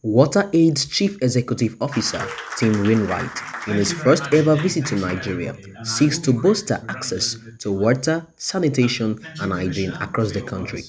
WaterAid's Chief Executive Officer, Tim Wainwright, in his first ever visit to Nigeria, seeks to bolster access to water, sanitation, and hygiene across the country.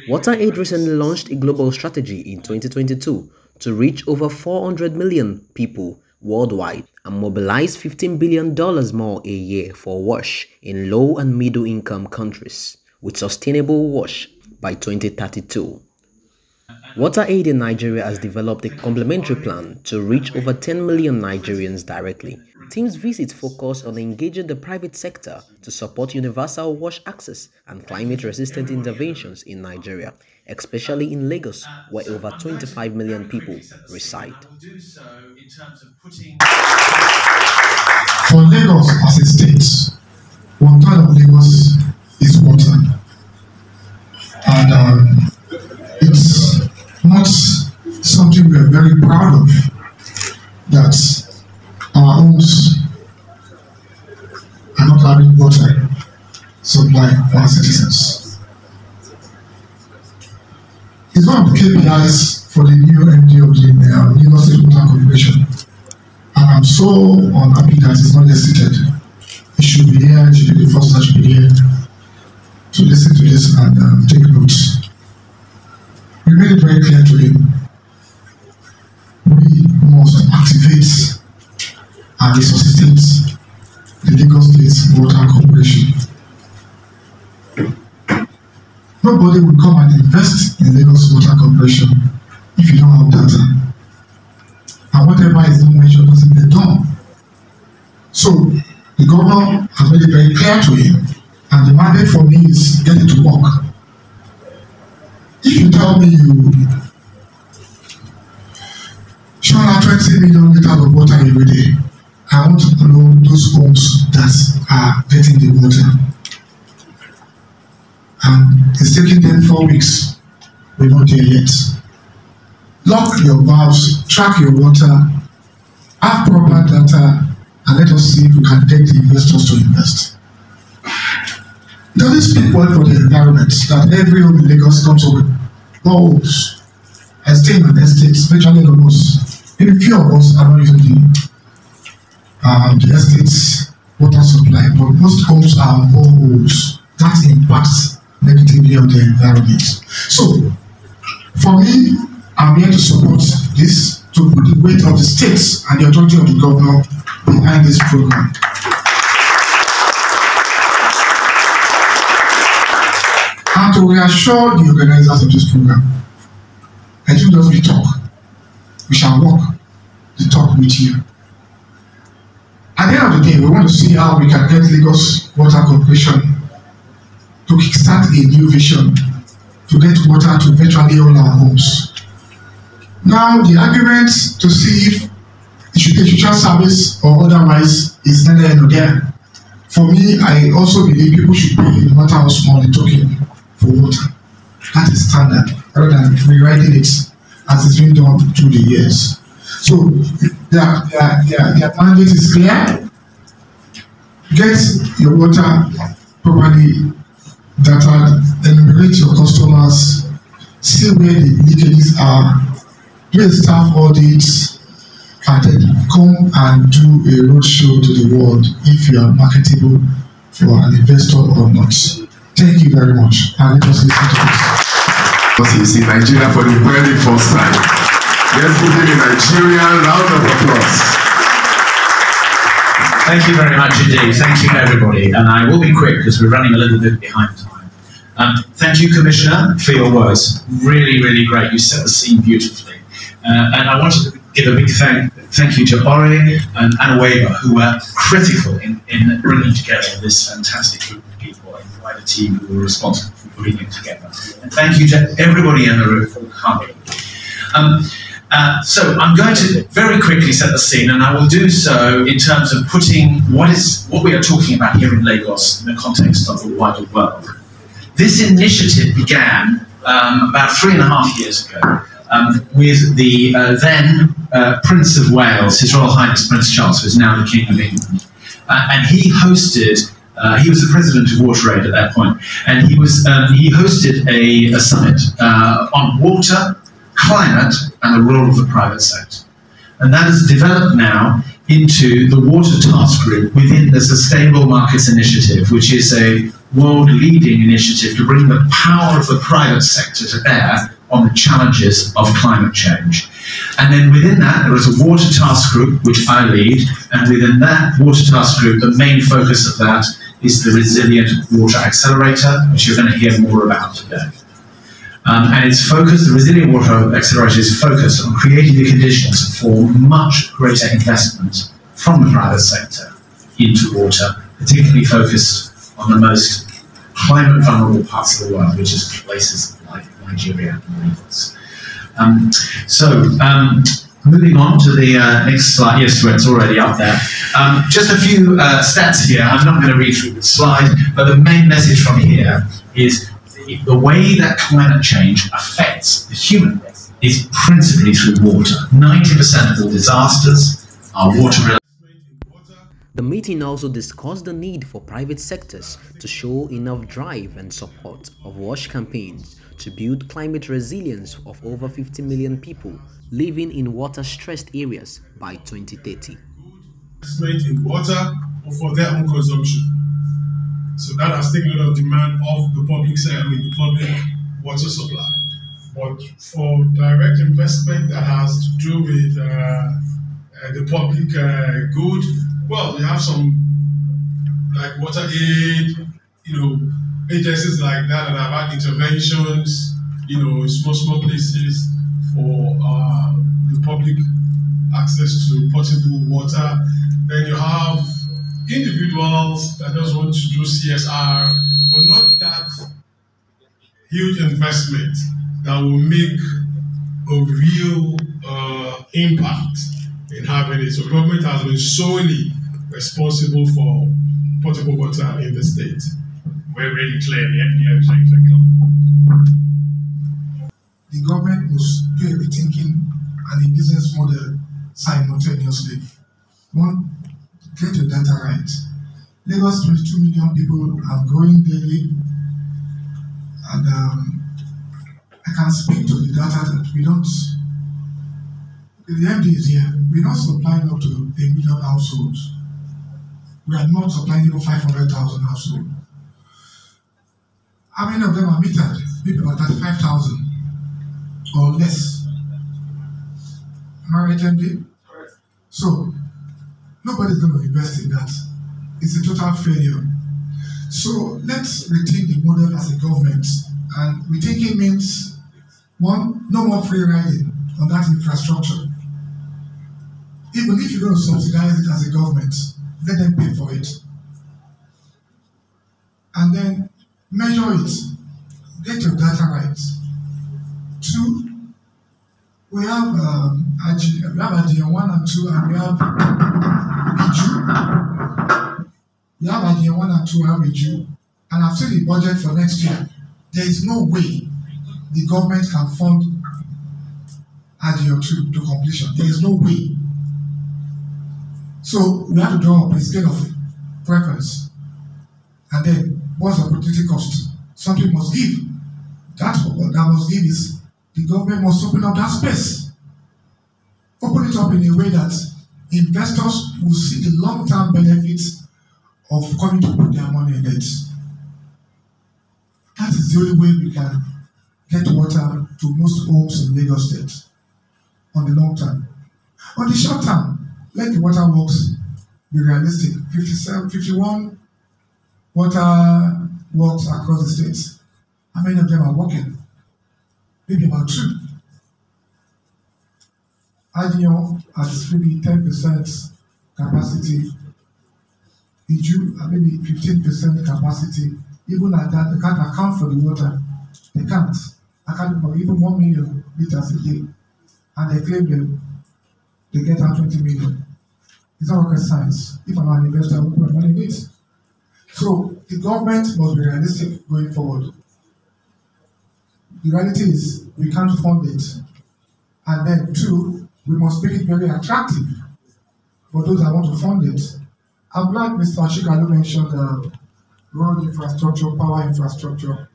WaterAid recently launched a global strategy in 2022 to reach over 400 million people worldwide and mobilize $15 billion more a year for WASH in low and middle income countries, with sustainable WASH by 2032. WaterAid in Nigeria has developed a complementary plan to reach over 10 million Nigerians directly. Tim's visit focused on engaging the private sector to support universal WASH access and climate-resistant interventions in Nigeria, especially in Lagos, where over 25 million people reside. For Lagos as a state, 1/3 of Lagos is water. And it's not something we are very proud of, that our homes are not having water supply for our citizens. It's one of the KPIs for the new MD of the Lagos State Water Corporation. And I'm so unhappy that it's not yet seated. It should be here, it should be the first that should be here to listen to this and take notes. We made it very clear to him. We must activate and resuscitate the Lagos State Water Corporation. Nobody will come and invest in Lagos Water Corporation if you don't have data. And whatever is not mentioned doesn't get done. So the governor has made it very clear to him, and the mandate for me is get it to work. If you tell me you shower 20 million liters of water every day, I want to know those homes that are getting the water. And it's taking them 4 weeks. We're not there yet. Lock your valves, track your water, have proper data, and let us see if we can get the investors to invest. Does it speak well for the environment that every home in Lagos comes up with boreholes? I stay in an estate, especially Lagos. Maybe few of us are not using the estate's water supply, but most homes are boreholes. That impacts negatively on the environment. So, for me, I'm here to support this, to put the weight of the states and the authority of the governor behind this program. And to reassure the organizers of this program, I do not we talk. We shall walk the talk with you. At the end of the day, we want to see how we can get Lagos Water Corporation to kickstart a new vision to get water to virtually all our homes. Now, the argument to see if it should be a social service or otherwise is neither here nor there. For me, I also believe people should pay, no matter how small the token, for water. That is standard, rather than rewriting it as it's been done through the years. So their mandate is clear. Get your water properly data, enumerate your customers, see where the leakages are, do a staff audit, and then come and do a roadshow to the world if you are marketable for an investor or not. Thank you very much, and let us listen to this. He's in Nigeria for the very first time. Let's give him a Nigerian round of applause. Thank you very much indeed. Thank you, everybody. And I will be quick because we're running a little bit behind time. Thank you, Commissioner, for your words. Really, really great. You set the scene beautifully. And I wanted to give a big thank you to Ore and Anna Weber, who were critical in bringing together this fantastic group of people and the wider team who were responsible for putting it together. And thank you to everybody in the room for coming. So I'm going to very quickly set the scene, and I will do so in terms of putting what we are talking about here in Lagos in the context of the wider world. This initiative began about 3.5 years ago with the then Prince of Wales, His Royal Highness Prince Charles, who is now the King of England. And he hosted, he was the president of WaterAid at that point, and he hosted a summit on water, climate, and the role of the private sector. And that has developed now into the Water Task Group within the Sustainable Markets Initiative, which is a world-leading initiative to bring the power of the private sector to bear on the challenges of climate change. And then within that, there is a Water Task Group, which I lead, and within that Water Task Group, the main focus of that is the Resilient Water Accelerator, which you're going to hear more about today. And its focus, the Resilient Water Accelerator, is focused on creating the conditions for much greater investment from the private sector into water, particularly focused on the most climate vulnerable parts of the world, which is places like Nigeria and regions. Moving on to the next slide. Yes, it's already up there. Just a few stats here. I'm not going to read through the slide, but the main message from here is the way that climate change affects the human race is principally through water. 90% of all disasters are water-related. The meeting also discussed the need for private sectors to show enough drive and support of WASH campaigns to build climate resilience of over 50 million people living in water-stressed areas by 2030. Investment in water or for their own consumption. So that has taken a lot of demand off the public sector, the public water supply. But for direct investment that has to do with the public good, well, we have some like WaterAid, agencies like that have had interventions, small places for the public access to potable water. Then you have individuals that just want to do CSR, but not that huge investment that will make a real impact in having it. So government has been solely responsible for potable water in the state. We're really clear, the NPO is the government must do a rethinking and a business model simultaneously. One, get your data right. Lagos, 22 million people are growing daily, and I can speak to the data that we don't. The MD is here. We're not supplying up to 1 million households. We are not supplying even 500,000 households. How many of them are metered? People are 35,000 or less. Am I right, MD? So, nobody's going to invest in that. It's a total failure. So, let's rethink the model as a government. And rethinking means, one, no more free riding on that infrastructure. Even if you're going to subsidize it as a government, let them pay for it. And then measure it. Get your data right. Two, we have hygiene 1 and 2, and we have Biju. We have hygiene 1 and 2, and Biju. And I've seen the budget for next year. There is no way the government can fund hygiene 2 to completion. There is no way. So we have to draw up a scale of preference. And then, what's the opportunity cost? Something must give. That's what that must give is the government must open up that space. Open it up in a way that investors will see the long-term benefits of coming to put their money in it. That is the only way we can get water to most homes in Lagos State on the long term. On the short term, let the water works be realistic. 51 water works across the states. How many of them are working? Maybe about 2. Adio has maybe 10% capacity. Iju at maybe 15% capacity. Even at that, they can't account for the water. They can't account for even 1 million liters a day. And they claim they get out 20 million. It's not rocket science. If I'm an investor, I will put money in it. So the government must be realistic going forward. The reality is we can't fund it. And then 2, we must make it very attractive for those that want to fund it. I'm glad Mr. Ashikalu mentioned road infrastructure, power infrastructure.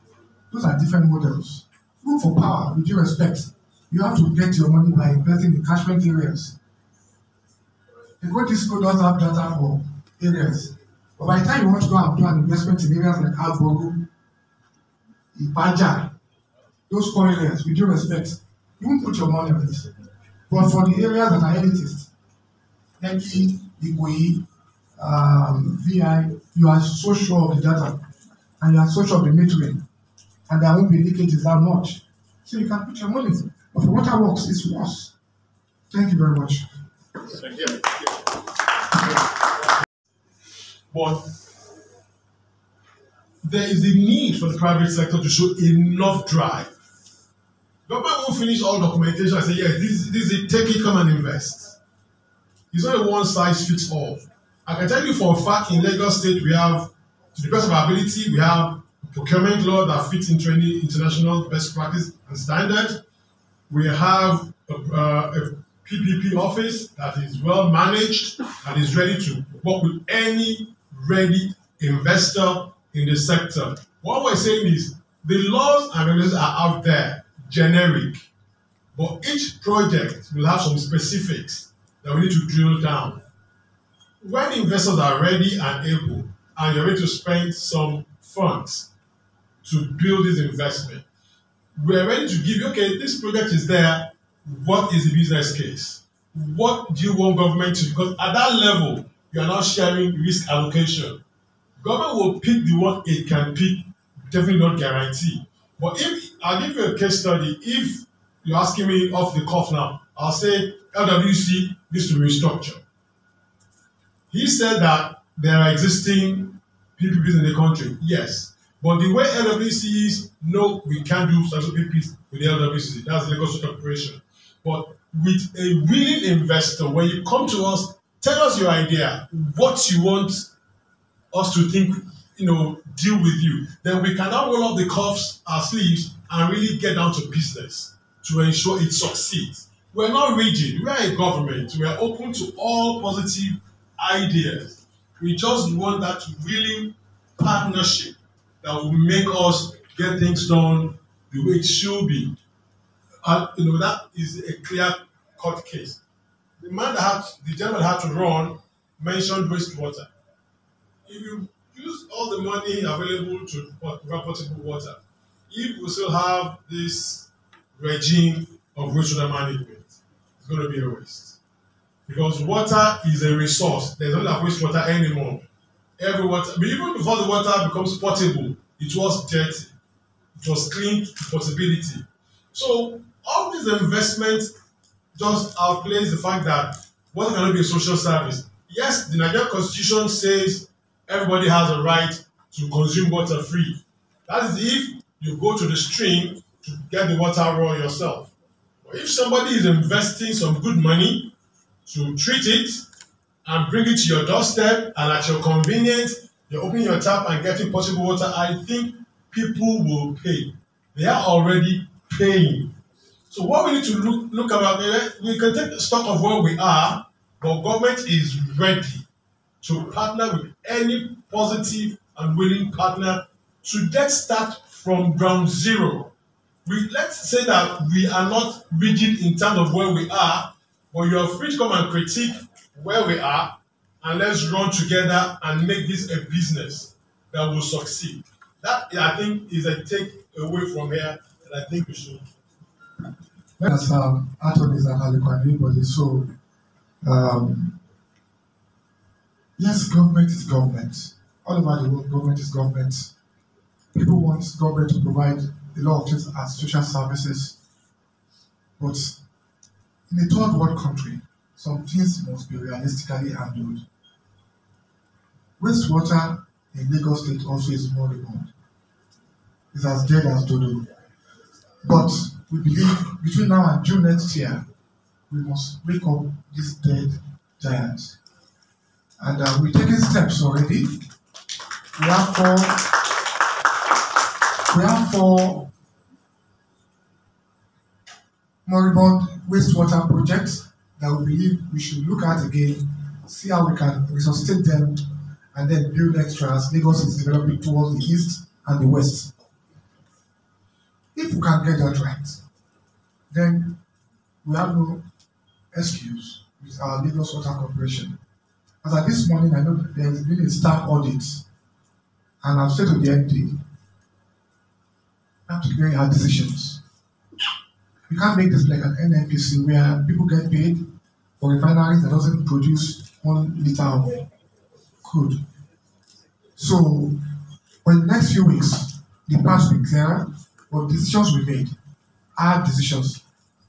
Those are different models. Look for power, with due respect. You have to get your money by investing in catchment areas. The Go Disco does have data for areas. But by the time you want to go and do an investment in areas like Albogo, Ibaja, those core areas, with due respect, you won't put your money on it. But for the areas that are elitist, Lekki, Ikoyi, VI, you are so sure of the data and you are so sure of the metering, and there won't be leakages that much. So you can put your money. But for waterworks, it's worse. Thank you very much. But there is a need for the private sector to show enough drive. Government won't finish all documentation and say, yeah, this is it, take it, come and invest. It's not a one size fits all. I can tell you for a fact in Lagos State, we have, to the best of our ability, we have a procurement law that fits into any international best practice and standard. We have a PPP office that is well managed and is ready to work with any ready investor in the sector. What we're saying is the laws and regulations are out there, generic, but each project will have some specifics that we need to drill down. When investors are ready and able, and you're ready to spend some funds to build this investment, we're ready to give you, okay, this project is there, what is the business case? What do you want government to, because at that level, you are not sharing risk allocation. Government will pick the one it can pick, definitely not guarantee. But if, I'll give you a case study, if you're asking me off the cuff now, I'll say LWC needs to restructure. He said that there are existing PPPs in the country, yes. But the way LWC is, no, we can't do such PPPs with the LWC. That's the Lagos State Corporation. But with a willing investor, when you come to us, tell us your idea, what you want us to think, deal with you. Then we can now roll up the cuffs, our sleeves, and really get down to business to ensure it succeeds. We're not rigid. We are a government. We are open to all positive ideas. We just want that willing partnership that will make us get things done the way it should be. And that is a clear-cut case. The gentleman that had to run mentioned wastewater. If you use all the money available to provide potable water, if we still have this regime of wastewater management, it's going to be a waste. Because water is a resource. There's not like wastewater anymore. Every water, but even before the water becomes potable, it was dirty. It was clean to potability. So all these investments just outplays the fact that water cannot be a social service. Yes, the Nigerian Constitution says everybody has a right to consume water free. That is if you go to the stream to get the water raw yourself. But if somebody is investing some good money to treat it and bring it to your doorstep and at your convenience, you're opening your tap and getting potable water, I think people will pay. They are already paying. So what we need to look about, we can take stock of where we are, but government is ready to partner with any positive and willing partner to get start from ground zero. Let's say that we are not rigid in terms of where we are, but you are free to come and critique where we are, and let's run together and make this a business that will succeed. That, I think, is a take away from here that I think we should. As Anthony is anybody, so yes, government is government. All over the world, government is government. People want government to provide a lot of things as social services, but in a third world country, some things must be realistically handled. Wastewater in Lagos State also is moribund. It's as dead as dodo. But we believe between now and June next year, we must wake up this dead giant. And we're taking steps already. We have four moribund wastewater projects that we believe we should look at again, see how we can resuscitate them, and then build extras. Lagos is developing towards the east and the west. If we can get that right, then we have no excuse with our Lagos Water Corporation. As at this morning, I know that there has been a staff audit, and I've said to the MD, we have to take very hard decisions. We can't make this like an NNPC where people get paid for refineries that doesn't produce 1 liter of crude. So, for the next few weeks, the path will be clearer, but decisions we made are decisions.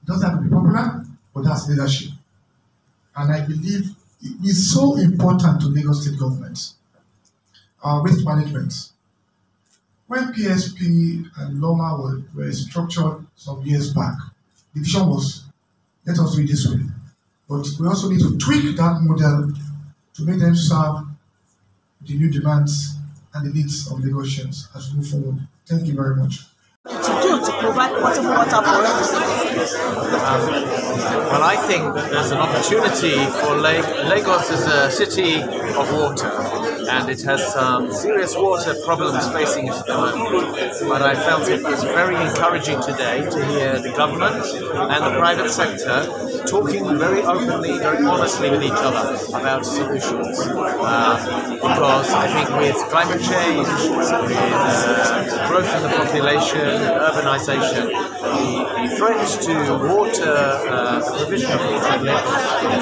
It doesn't have to be popular, but that's leadership. And I believe it is so important to Lagos State government. Waste management. When PSP and LOMA were structured some years back, the vision was, let us do it this way. But we also need to tweak that model to make them serve the new demands and the needs of Lagosians as we move forward. Thank you very much. To provide potable water for residents? Well, I think that there's an opportunity for Lagos as a city of water, and it has some serious water problems facing it at the moment. But I felt it was very encouraging today to hear the government and the private sector talking very openly, very honestly with each other about solutions. Because I think with climate change, with growth in the population, urbanization, the threats to water, the provision of water in Lagos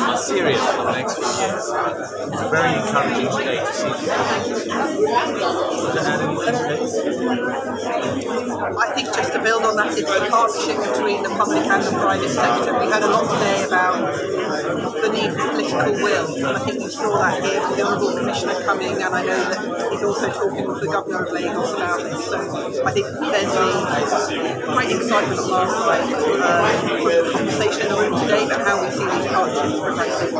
are serious for the next few years. It's very encouraging today to see. I think just to build on that, it's the partnership between the public and the private sector. We heard a lot today about the need for political will, and I think we saw that here with the Honourable Commissioner coming, and I know that he's also talking with the Governor of Lagos about this. So I think there's been great excitement last night for the conversation today about how we see these partnerships progressing.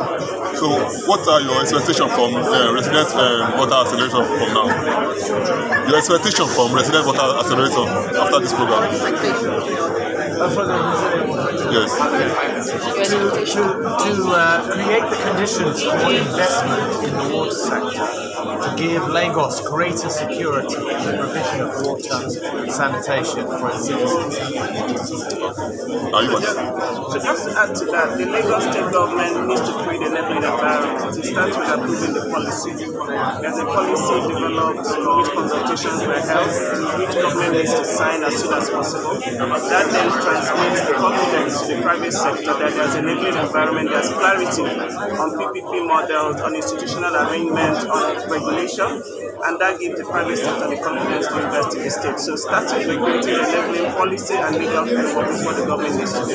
So, what are your expectations from resident water acceleration from now? Your expectation from resident water acceleration after this program? Yes. To create the conditions for investment in the water sector, to give Lagos greater security in the provision of water and sanitation for its citizens. So just to add to that, the Lagos State government needs to create an enabling environment. It starts with approving the policy. There's a policy developed which consultations were held, which government needs to sign as soon as possible. That then transmits the confidence to the private sector that there's an enabling environment, there's clarity on PPP models, on institutional arrangement, on regulation, and that gives the private sector the confidence to invest in the state. So starting with creating enabling policy and legal framework is what the government needs to do.